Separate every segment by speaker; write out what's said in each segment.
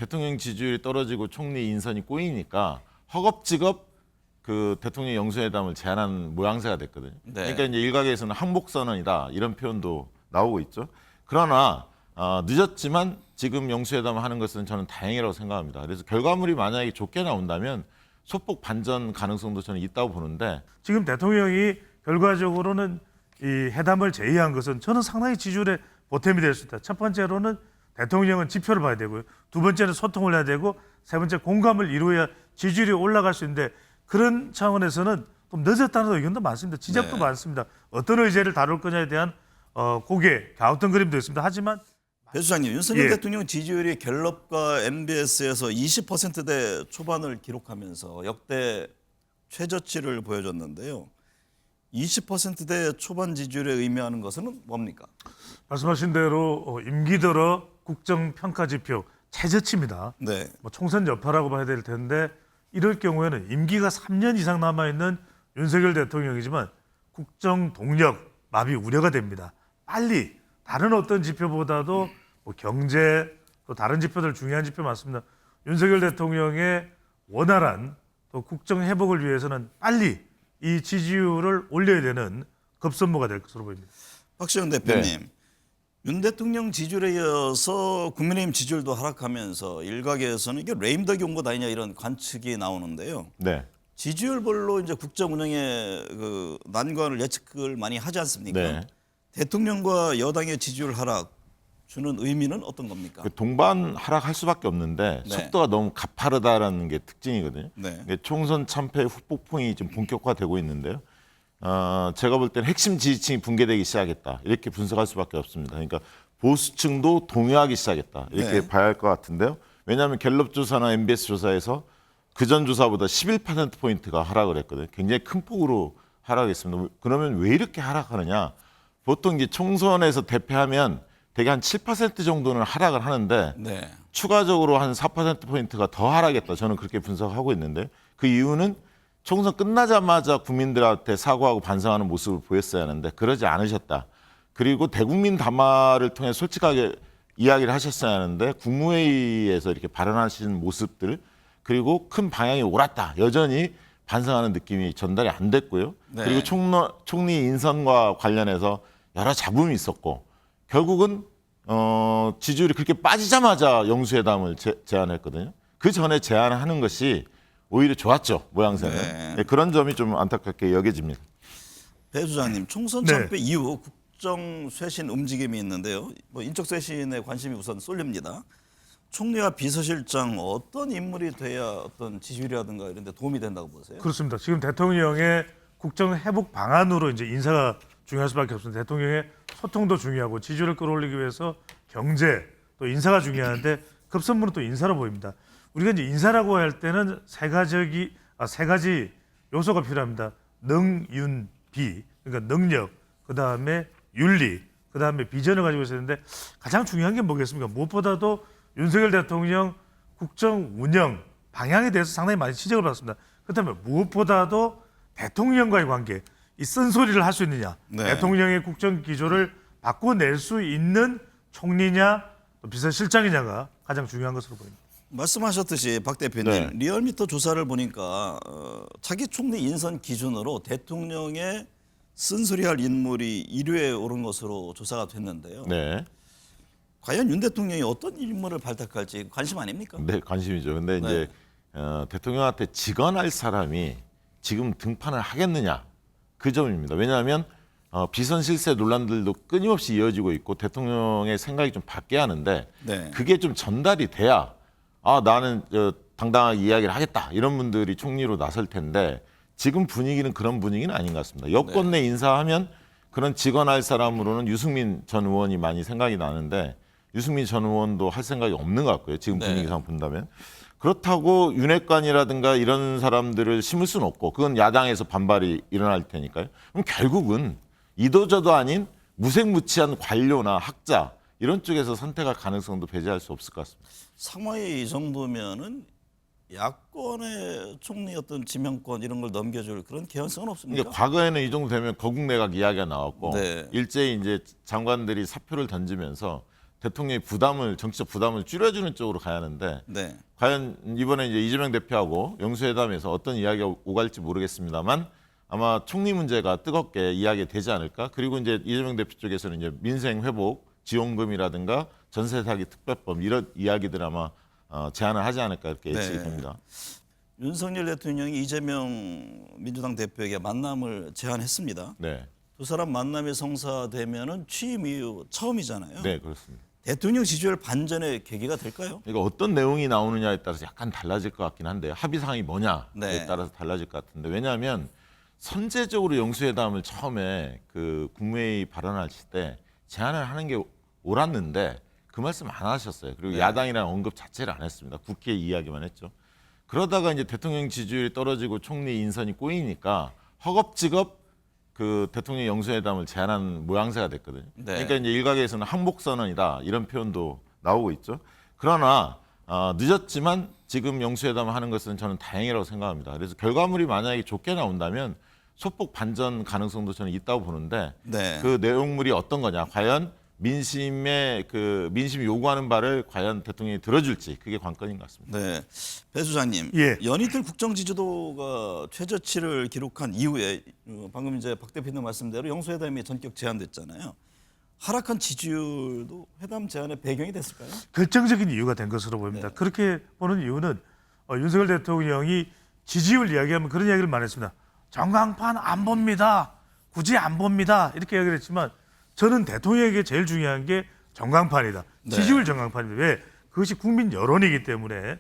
Speaker 1: 대통령 지지율이 떨어지고 총리 인선이 꼬이니까 허겁지겁 그 대통령 영수회담을 제안한 모양새가 됐거든요.
Speaker 2: 네.
Speaker 1: 그러니까 이제 일각에서는 항복선언이다 이런 표현도 나오고 있죠. 그러나 늦었지만 지금 영수회담을 하는 것은 저는 다행이라고 생각합니다. 그래서 결과물이 만약에 좋게 나온다면 소폭 반전 가능성도 저는 있다고 보는데
Speaker 3: 지금 대통령이 결과적으로는 이 회담을 제의한 것은 저는 상당히 지지율에 보탬이 될 수 있다. 첫 번째로는 대통령은 지표를 봐야 되고요. 두 번째는 소통을 해야 되고 세 번째 공감을 이루어야 지지율이 올라갈 수 있는데 그런 차원에서는 좀 늦었다는 의견도 많습니다. 지적도
Speaker 2: 네.
Speaker 3: 많습니다. 어떤 의제를 다룰 거냐에 대한 고개 갸우뚱거림도 있습니다. 하지만
Speaker 2: 배 수장님, 윤석열
Speaker 3: 예.
Speaker 2: 대통령 지지율이 갤럽과 MBS에서 20%대 초반을 기록하면서 역대 최저치를 보여줬는데요. 20%대 초반 지지율에 의미하는 것은 뭡니까?
Speaker 3: 말씀하신 대로 임기 들어 국정평가 지표 최저치입니다.
Speaker 2: 네.
Speaker 3: 뭐 총선 여파라고 봐야 될 텐데 이럴 경우에는 임기가 3년 이상 남아있는 윤석열 대통령이지만 국정 동력 마비 우려가 됩니다. 빨리 다른 어떤 지표보다도 뭐 경제 또 다른 지표들 중요한 지표 많습니다. 윤석열 대통령의 원활한 또 국정 회복을 위해서는 빨리 이 지지율을 올려야 되는 급선무가 될 것으로 보입니다.
Speaker 2: 박시영 대표님, 윤 대통령 지지율에 이어서 국민의힘 지지율도 하락하면서 일각에서는 이게 레임덕이 온 것 아니냐 이런 관측이 나오는데요.
Speaker 1: 네.
Speaker 2: 지지율별로 이제 국정 운영의 그 난관을 예측을 많이 하지 않습니까?
Speaker 1: 네.
Speaker 2: 대통령과 여당의 지지율 하락 주는 의미는 어떤 겁니까?
Speaker 1: 그 동반 하락할 수밖에 없는데
Speaker 2: 네.
Speaker 1: 속도가 너무 가파르다라는 게 특징이거든요.
Speaker 2: 네.
Speaker 1: 이게 총선 참패 후폭풍이 지금 본격화되고 있는데요. 제가 볼 때는 핵심 지지층이 붕괴되기 시작했다. 이렇게 분석할 수밖에 없습니다. 그러니까 보수층도 동요하기 시작했다. 이렇게
Speaker 2: 네.
Speaker 1: 봐야 할 것 같은데요. 왜냐하면 갤럽 조사나 MBS 조사에서 그전 조사보다 11%포인트가 하락을 했거든요. 굉장히 큰 폭으로 하락했습니다. 그러면 왜 이렇게 하락하느냐. 보통 이제 총선에서 대패하면 대개 한 7% 정도는 하락을 하는데
Speaker 2: 네.
Speaker 1: 추가적으로 한 4%포인트가 더 하락했다. 저는 그렇게 분석하고 있는데 그 이유는 총선 끝나자마자 국민들한테 사과하고 반성하는 모습을 보였어야 하는데 그러지 않으셨다. 그리고 대국민 담화를 통해 솔직하게 이야기를 하셨어야 하는데 국무회의에서 이렇게 발언하시는 모습들 그리고 큰 방향이 옳았다. 여전히 반성하는 느낌이 전달이 안 됐고요.
Speaker 2: 네.
Speaker 1: 그리고 총리 인선과 관련해서 여러 잡음이 있었고 결국은 지지율이 그렇게 빠지자마자 영수회담을 제안했거든요. 그 전에 제안하는 것이 오히려 좋았죠. 모양새는.
Speaker 2: 네.
Speaker 1: 네, 그런 점이 좀 안타깝게 여겨집니다.
Speaker 2: 배 수장님, 총선
Speaker 3: 네.
Speaker 2: 참패 이후 국정 쇄신 움직임이 있는데요. 뭐 인적 쇄신에 관심이 우선 쏠립니다. 총리와 비서실장 어떤 인물이 돼야 어떤 지지율이라든가 이런 데 도움이 된다고 보세요?
Speaker 3: 그렇습니다. 지금 대통령의 국정 회복 방안으로 이제 인사가 중요할 수밖에 없습니다. 대통령의 소통도 중요하고 지지율을 끌어올리기 위해서 경제 또 인사가 중요한데 급선무는 또 인사로 보입니다. 우리가 이제 인사라고 할 때는 세 가지 요소가 필요합니다. 능, 윤, 비. 그러니까 능력, 그 다음에 윤리, 그 다음에 비전을 가지고 있었는데 가장 중요한 게 뭐겠습니까? 무엇보다도 윤석열 대통령 국정 운영 방향에 대해서 상당히 많이 지적을 받습니다. 그렇다면 무엇보다도 대통령과의 관계, 이 쓴소리를 할 수 있느냐,
Speaker 2: 네.
Speaker 3: 대통령의 국정 기조를 바꿔낼 수 있는 총리냐, 또 비서실장이냐가 가장 중요한 것으로 보입니다.
Speaker 2: 말씀하셨듯이 박 대표님,
Speaker 1: 네.
Speaker 2: 리얼미터 조사를 보니까 차기 총리 인선 기준으로 대통령의 쓴소리할 인물이 1위에 오른 것으로 조사가 됐는데요.
Speaker 1: 네.
Speaker 2: 과연 윤 대통령이 어떤 인물을 발탁할지 관심 아닙니까?
Speaker 1: 네, 관심이죠. 근데 이제 대통령한테 직언할 사람이 지금 등판을 하겠느냐 그 점입니다. 왜냐하면 비선 실세 논란들도 끊임없이 이어지고 있고 대통령의 생각이 좀 바뀌어야 하는데
Speaker 2: 네.
Speaker 1: 그게 좀 전달이 돼야 나는 당당하게 이야기를 하겠다 이런 분들이 총리로 나설 텐데 지금 분위기는 그런 분위기는 아닌 것 같습니다. 여권 내 인사하면 그런 직언할 사람으로는 유승민 전 의원이 많이 생각이 나는데 유승민 전 의원도 할 생각이 없는 것 같고요. 지금
Speaker 2: 네.
Speaker 1: 분위기상 본다면. 그렇다고 윤핵관이라든가 이런 사람들을 심을 수는 없고 그건 야당에서 반발이 일어날 테니까요. 그럼 결국은 이도저도 아닌 무색무취한 관료나 학자 이런 쪽에서 선택할 가능성도 배제할 수 없을 것 같습니다.
Speaker 2: 상황이 이 정도면은 야권의 총리 어떤 지명권 이런 걸 넘겨줄 그런 개연성은 없습니까?
Speaker 1: 그러니까 과거에는 이 정도 되면 거국내각 이야기가 나왔고
Speaker 2: 네.
Speaker 1: 일제히 이제 장관들이 사표를 던지면서 대통령의 부담을 정치적 부담을 줄여주는 쪽으로 가야 하는데
Speaker 2: 네.
Speaker 1: 과연 이번에 이제 이재명 대표하고 영수회담에서 어떤 이야기가 오갈지 모르겠습니다만 아마 총리 문제가 뜨겁게 이야기되지 않을까. 그리고 이제 이재명 대표 쪽에서는 이제 민생 회복 지원금이라든가 전세 사기 특별법 이런 이야기들 아마 제안을 하지 않을까 이렇게 예측이
Speaker 2: 네.
Speaker 1: 됩니다.
Speaker 2: 윤석열 대통령이 이재명 민주당 대표에게 만남을 제안했습니다.
Speaker 1: 네,
Speaker 2: 두 사람 만남이 성사되면은 취임 이후 처음이잖아요.
Speaker 1: 네 그렇습니다.
Speaker 2: 대통령 지지율 반전의 계기가 될까요?
Speaker 1: 그러니까 어떤 내용이 나오느냐에 따라서 약간 달라질 것 같긴 한데요. 합의 사항이 뭐냐에
Speaker 2: 네.
Speaker 1: 따라서 달라질 것 같은데 왜냐하면 선제적으로 영수회담을 처음에 그 국무회의 발언하실 때 제안을 하는 게 옳았는데 그 말씀 안 하셨어요. 그리고
Speaker 2: 네.
Speaker 1: 야당이라는 언급 자체를 안 했습니다. 국회 이야기만 했죠. 그러다가 이제 대통령 지지율이 떨어지고 총리 인선이 꼬이니까 허겁지겁 그 대통령 영수회담을 제안한 모양새가 됐거든요.
Speaker 2: 네.
Speaker 1: 그러니까 이제 일각에서는 항복선언이다 이런 표현도 나오고 있죠. 그러나 늦었지만 지금 영수회담을 하는 것은 저는 다행이라고 생각합니다. 그래서 결과물이 만약에 좋게 나온다면 소폭 반전 가능성도 저는 있다고 보는데
Speaker 2: 네.
Speaker 1: 그 내용물이 어떤 거냐, 과연 민심이 요구하는 바를 과연 대통령이 들어줄지 그게 관건인 것 같습니다.
Speaker 2: 네. 배 수장님,
Speaker 3: 예.
Speaker 2: 연이틀 국정 지지도가 최저치를 기록한 이후에 방금 이제 박 대표님 말씀대로 영수회담이 전격 제안됐잖아요. 하락한 지지율도 회담 제안의 배경이 됐을까요?
Speaker 3: 결정적인 이유가 된 것으로 보입니다.
Speaker 2: 네.
Speaker 3: 그렇게 보는 이유는 윤석열 대통령이 지지율 이야기하면 그런 이야기를 많이 했습니다. 전광판 안 봅니다. 굳이 안 봅니다. 이렇게 이야기를 했지만 저는 대통령에게 제일 중요한 게 전광판이다.
Speaker 2: 네.
Speaker 3: 지지율 전광판입니다. 왜? 그것이 국민 여론이기 때문에.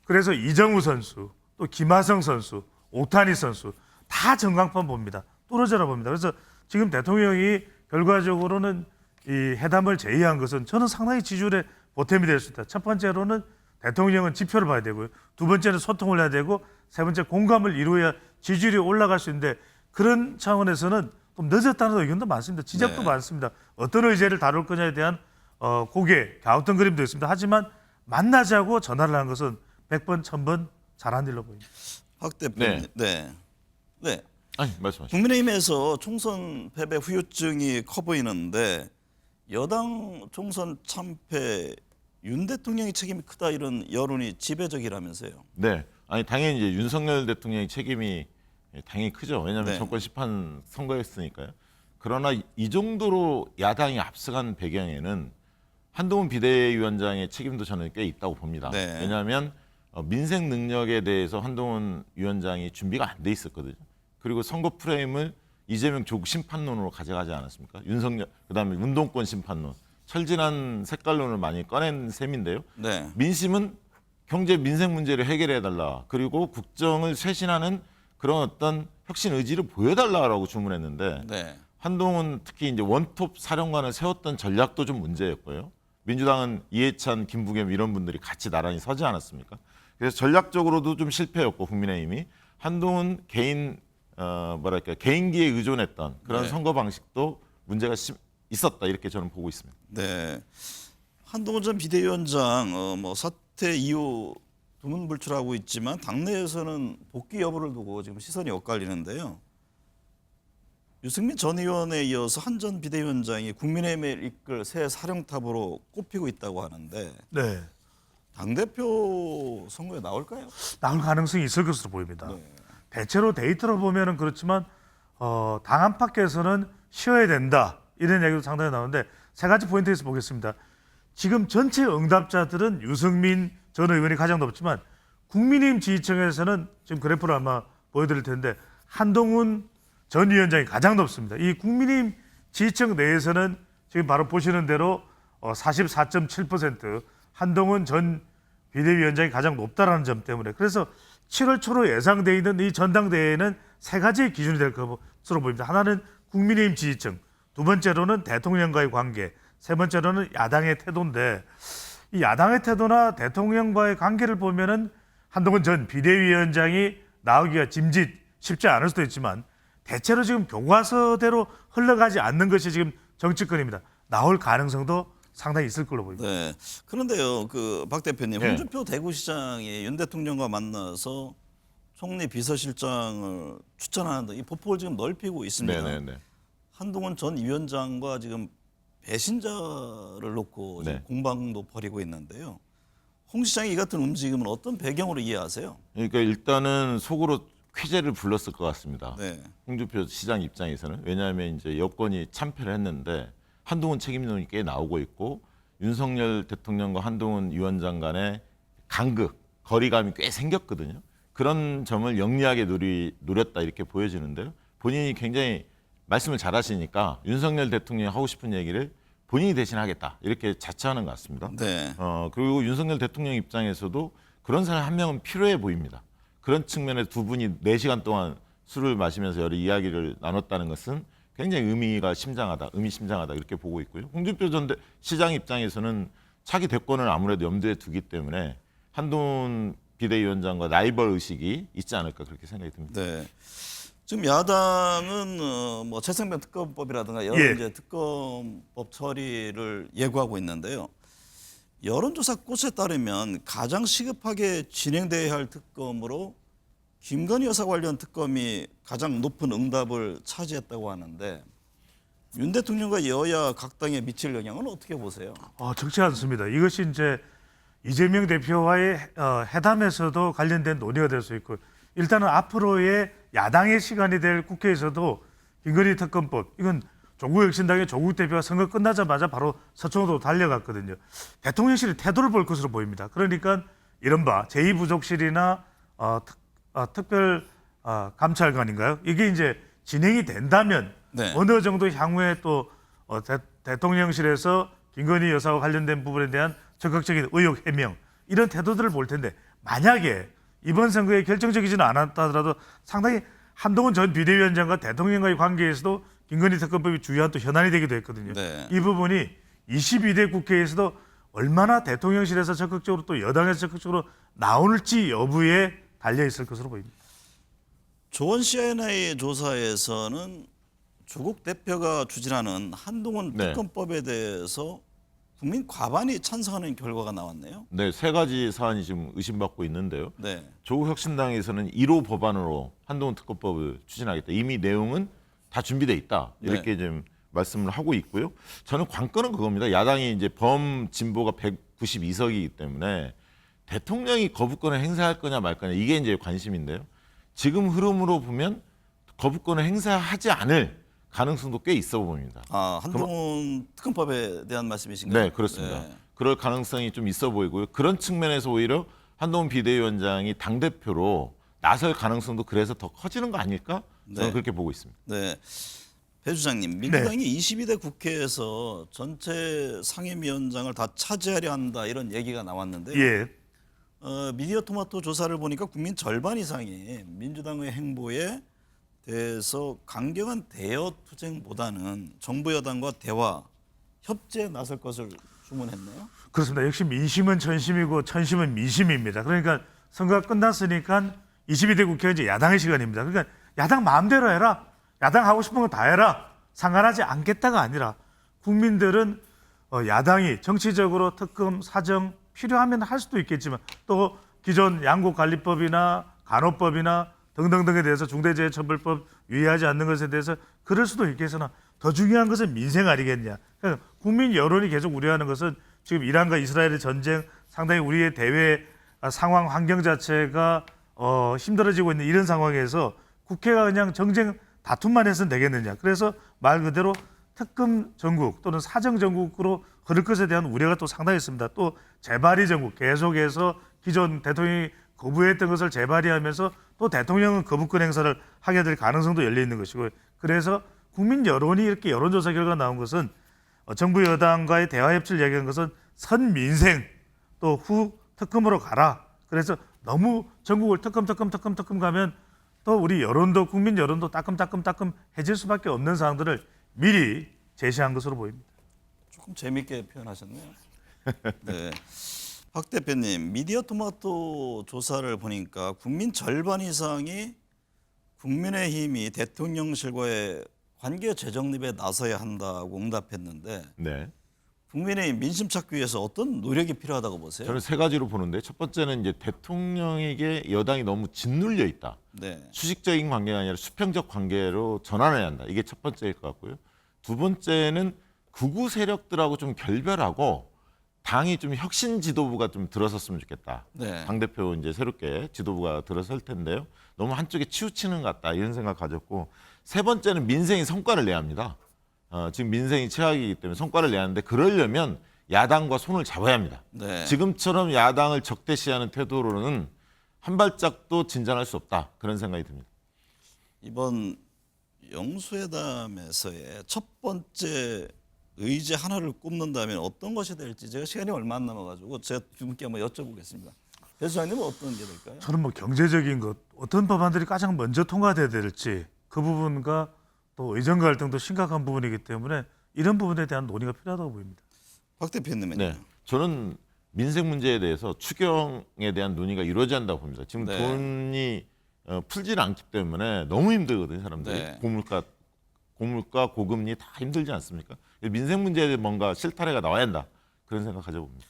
Speaker 3: 그래서 이정우 선수, 또 김하성 선수, 오타니 선수 다 전광판 봅니다. 떨어져라 봅니다. 그래서 지금 대통령이 결과적으로는 이 회담을 제의한 것은 저는 상당히 지지율에 보탬이 될 수 있다. 첫 번째로는 대통령은 지표를 봐야 되고요. 두 번째는 소통을 해야 되고 세 번째 공감을 이루어야 지지율이 올라갈 수 있는데 그런 차원에서는 좀 늦었다는 의견도 많습니다. 지적도
Speaker 2: 네.
Speaker 3: 많습니다. 어떤 의제를 다룰 거냐에 대한 고개, 갸우뚱거림도 있습니다. 하지만 만나자고 전화를 한 것은 100번, 1000번 잘한 일로 보입니다.
Speaker 2: 박 대표님. 네. 네.
Speaker 1: 아니 말씀하시죠.
Speaker 2: 국민의힘에서 총선 패배 후유증이 커 보이는데 여당 총선 참패 윤 대통령의 책임이 크다 이런 여론이 지배적이라면서요.
Speaker 1: 네, 아니 당연히 이제 윤석열 대통령의 책임이 당연히 크죠. 왜냐하면
Speaker 2: 네.
Speaker 1: 정권 심판 선거였으니까요. 그러나 이 정도로 야당이 앞서간 배경에는 한동훈 비대위원장의 책임도 저는 꽤 있다고 봅니다.
Speaker 2: 네.
Speaker 1: 왜냐하면 민생 능력에 대해서 한동훈 위원장이 준비가 안 돼 있었거든요. 그리고 선거 프레임을 이재명 조국 심판론으로 가져가지 않았습니까? 윤석열 그다음에 운동권 심판론, 철진한 색깔론을 많이 꺼낸 셈인데요.
Speaker 2: 네.
Speaker 1: 민심은 경제 민생 문제를 해결해 달라. 그리고 국정을 쇄신하는 그런 어떤 혁신 의지를 보여달라라고 주문했는데
Speaker 2: 네.
Speaker 1: 한동훈 특히 이제 원톱 사령관을 세웠던 전략도 좀 문제였고요. 민주당은 이해찬, 김부겸 이런 분들이 같이 나란히 서지 않았습니까? 그래서 전략적으로도 좀 실패였고 국민의힘이 한동훈 개인기에 의존했던 그런
Speaker 2: 네.
Speaker 1: 선거 방식도 문제가 있었다 이렇게 저는 보고 있습니다.
Speaker 2: 네. 한동훈 전 비대위원장 뭐 사퇴 이후 두문불출하고 있지만 당내에서는 복귀 여부를 두고 지금 시선이 엇갈리는데요. 유승민 전 의원에 이어서 한 전 비대위원장이 국민의힘을 이끌 새 사령탑으로 꼽히고 있다고 하는데
Speaker 3: 네.
Speaker 2: 당대표 선거에 나올까요?
Speaker 3: 나올 가능성이 있을 것으로 보입니다.
Speaker 2: 네.
Speaker 3: 대체로 데이터로 보면은 그렇지만 당 안팎에서는 쉬어야 된다 이런 얘기도 상당히 나오는데 세 가지 포인트에서 보겠습니다. 지금 전체 응답자들은 유승민 전 의원이 가장 높지만 국민의힘 지지층에서는 지금 그래프를 아마 보여드릴 텐데 한동훈 전 위원장이 가장 높습니다. 이 국민의힘 지지층 내에서는 지금 바로 보시는 대로 44.7% 한동훈 전 비대위원장이 가장 높다라는 점 때문에 그래서 7월 초로 예상되어 있는 이 전당대회에는 세 가지의 기준이 될 것으로 보입니다. 하나는 국민의힘 지지층, 두 번째로는 대통령과의 관계, 세 번째로는 야당의 태도인데 이 야당의 태도나 대통령과의 관계를 보면은 한동훈 전 비대위원장이 나오기가 쉽지 않을 수도 있지만 대체로 지금 교과서대로 흘러가지 않는 것이 지금 정치권입니다. 나올 가능성도 상당히 있을 걸로 보입니다.
Speaker 2: 네. 그런데요, 그 박 대표님,
Speaker 1: 네.
Speaker 2: 홍준표 대구시장이 윤 대통령과 만나서 총리 비서실장을 추천하는 등 이 보폭을 지금 넓히고 있습니다.
Speaker 1: 네네네.
Speaker 2: 한동훈 전 위원장과 지금 배신자를 놓고 지금
Speaker 1: 네.
Speaker 2: 공방도 벌이고 있는데요. 홍 시장이 이 같은 움직임은 어떤 배경으로 이해하세요?
Speaker 1: 그러니까 일단은 속으로 쾌재를 불렀을 것 같습니다.
Speaker 2: 네.
Speaker 1: 홍준표 시장 입장에서는 왜냐하면 이제 여권이 참패를 했는데 한동훈 책임론이 꽤 나오고 있고 윤석열 대통령과 한동훈 위원장 간의 간극, 거리감이 꽤 생겼거든요. 그런 점을 영리하게 노렸다 이렇게 보여지는데요. 본인이 굉장히 말씀을 잘하시니까 윤석열 대통령이 하고 싶은 얘기를 본인이 대신 하겠다 이렇게 자처하는 것 같습니다.
Speaker 2: 네.
Speaker 1: 그리고 윤석열 대통령 입장에서도 그런 사람 한 명은 필요해 보입니다. 그런 측면에 두 분이 4시간 동안 술을 마시면서 여러 이야기를 나눴다는 것은 굉장히 의미심장하다 이렇게 보고 있고요. 홍준표 전 시장 입장에서는 차기 대권을 아무래도 염두에 두기 때문에 한동훈 비대위원장과 라이벌 의식이 있지 않을까 그렇게 생각이 듭니다.
Speaker 2: 네. 지금 야당은 뭐 최상병 특검법이라든가 여러
Speaker 3: 예.
Speaker 2: 이제 특검법 처리를 예고하고 있는데요. 여론조사 꽃에 따르면 가장 시급하게 진행돼야 할 특검으로 김건희 여사 관련 특검이 가장 높은 응답을 차지했다고 하는데 윤 대통령과 여야 각 당에 미칠 영향은 어떻게 보세요?
Speaker 3: 적지 않습니다. 이것이 이제 이재명 대표와의 회담에서도 관련된 논의가 될 수 있고 일단은 앞으로의 야당의 시간이 될 국회에서도 김건희 특검법 이건 조국혁신당의 조국 대표가 선거 끝나자마자 바로 서초로 달려갔거든요. 대통령실이 태도를 볼 것으로 보입니다. 그러니까 이른바 제2부속실이나 특별 감찰관인가요? 이게 이제 진행이 된다면
Speaker 2: 네.
Speaker 3: 어느 정도 향후에 또 대통령실에서 김건희 여사와 관련된 부분에 대한 적극적인 의혹 해명 이런 태도들을 볼 텐데 만약에 이번 선거에 결정적이지는 않았다 하더라도 상당히 한동훈 전 비대위원장과 대통령과의 관계에서도 김건희 특검법이 중요한 또 현안이 되기도 했거든요.
Speaker 2: 네.
Speaker 3: 이 부분이 22대 국회에서도 얼마나 대통령실에서 적극적으로 또 여당에서 적극적으로 나올지 여부에 달려 있을 것으로 보입니다.
Speaker 2: 조원 CNA 조사에서는 조국 대표가 추진하는 한동훈
Speaker 1: 네.
Speaker 2: 특검법에 대해서 국민 과반이 찬성하는 결과가 나왔네요.
Speaker 1: 네, 3가지 사안이 지금 의심받고 있는데요.
Speaker 2: 네.
Speaker 1: 조국혁신당에서는 1호 법안으로 한동훈 특검법을 추진하겠다. 이미 내용은 다 준비돼 있다. 이렇게 좀 말씀을 하고 있고요. 저는 관건은 그겁니다. 야당이 이제 범진보가 192석이기 때문에 대통령이 거부권을 행사할 거냐 말 거냐 이게 이제 관심인데요. 지금 흐름으로 보면 거부권을 행사하지 않을 가능성도 꽤 있어 보입니다.
Speaker 2: 한동훈 특검법에 대한 말씀이신가요?
Speaker 1: 네, 그렇습니다.
Speaker 2: 네.
Speaker 1: 그럴 가능성이 좀 있어 보이고요. 그런 측면에서 오히려 한동훈 비대위원장이 당대표로 나설 가능성도 그래서 더 커지는 거 아닐까? 저는
Speaker 2: 네.
Speaker 1: 그렇게 보고 있습니다.
Speaker 2: 네. 배 주장님, 민주당이 22대 국회에서 전체 상임위원장을 다 차지하려 한다 이런 얘기가 나왔는데요.
Speaker 3: 예.
Speaker 2: 미디어 토마토 조사를 보니까 국민 절반 이상이 민주당의 행보에 대해서 강경한 대여 투쟁보다는 정부 여당과 대화, 협재에 나설 것을 주문했네요.
Speaker 3: 그렇습니다. 역시 민심은 천심이고 천심은 민심입니다. 그러니까 선거가 끝났으니까 22대 국회가 이제 야당의 시간입니다. 그러니까 야당 마음대로 해라. 야당 하고 싶은 거 다 해라. 상관하지 않겠다가 아니라 국민들은 야당이 정치적으로 특검, 사정 필요하면 할 수도 있겠지만 또 기존 양곡관리법이나 간호법이나 등등등에 대해서 중대재해처벌법 유의하지 않는 것에 대해서 그럴 수도 있겠으나 더 중요한 것은 민생 아니겠냐. 그러니까 국민 여론이 계속 우려하는 것은 지금 이란과 이스라엘의 전쟁 상당히 우리의 대외 상황 환경 자체가 힘들어지고 있는 이런 상황에서 국회가 그냥 정쟁 다툼만 해서는 되겠느냐. 그래서 말 그대로 특검 전국 또는 사정 전국으로 흐를 것에 대한 우려가 또 상당히 있습니다. 또 재발의 전국 계속해서 기존 대통령이 거부했던 것을 재발의하면서 또 대통령은 거부권 행사를 하게 될 가능성도 열려 있는 것이고 그래서 국민 여론이 이렇게 여론조사 결과 나온 것은 정부 여당과의 대화 협치를 이야기한 것은 선민생 또 후 특검으로 가라. 그래서 너무 전국을 특검 가면 또 우리 여론도 국민 여론도 따끔해질 수밖에 없는 사항들을 미리 제시한 것으로 보입니다.
Speaker 2: 조금 재밌게 표현하셨네요. 네. 박 대표님, 미디어 토마토 조사를 보니까 국민 절반 이상이 국민의힘이 대통령실과의 관계 재정립에 나서야 한다고 응답했는데
Speaker 1: 네.
Speaker 2: 국민의힘 민심 찾기 위해서 어떤 노력이 필요하다고 보세요?
Speaker 1: 저는 3가지로 보는데 첫 번째는 이제 대통령에게 여당이 너무 짓눌려 있다.
Speaker 2: 네.
Speaker 1: 수직적인 관계가 아니라 수평적 관계로 전환해야 한다. 이게 첫 번째일 것 같고요. 두 번째는 극우 세력들하고 좀 결별하고 당이 좀 혁신 지도부가 좀 들어섰으면 좋겠다.
Speaker 2: 네.
Speaker 1: 당대표 이제 새롭게 지도부가 들어설 텐데요. 너무 한쪽에 치우치는 것 같다 이런 생각 가졌고 세 번째는 민생이 성과를 내야 합니다. 지금 민생이 최악이기 때문에 성과를 내야 하는데 그러려면 야당과 손을 잡아야 합니다.
Speaker 2: 네.
Speaker 1: 지금처럼 야당을 적대시하는 태도로는 한 발짝도 진전할 수 없다 그런 생각이 듭니다.
Speaker 2: 이번 영수회담에서의 첫 번째 의제 하나를 꼽는다면 어떤 것이 될지 제가 시간이 얼마 안 남아가지고 제가 두 분께 한번 여쭤보겠습니다. 배수장님은 어떤 게 될까요?
Speaker 3: 저는 뭐 경제적인 것 어떤 법안들이 가장 먼저 통과돼야 될지 그 부분과 또 의정 갈등도 심각한 부분이기 때문에 이런 부분에 대한 논의가 필요하다고 보입니다.
Speaker 2: 박 대표님은요?
Speaker 1: 네, 저는 민생 문제에 대해서 추경에 대한 논의가 이루어져야 한다고 봅니다. 지금
Speaker 2: 네.
Speaker 1: 돈이 풀질 않기 때문에 너무 힘들거든요, 사람들이.
Speaker 2: 네.
Speaker 1: 고물가, 고금리 다 힘들지 않습니까? 민생 문제에 뭔가 실타래가 나와야 한다. 그런 생각 가져봅니다.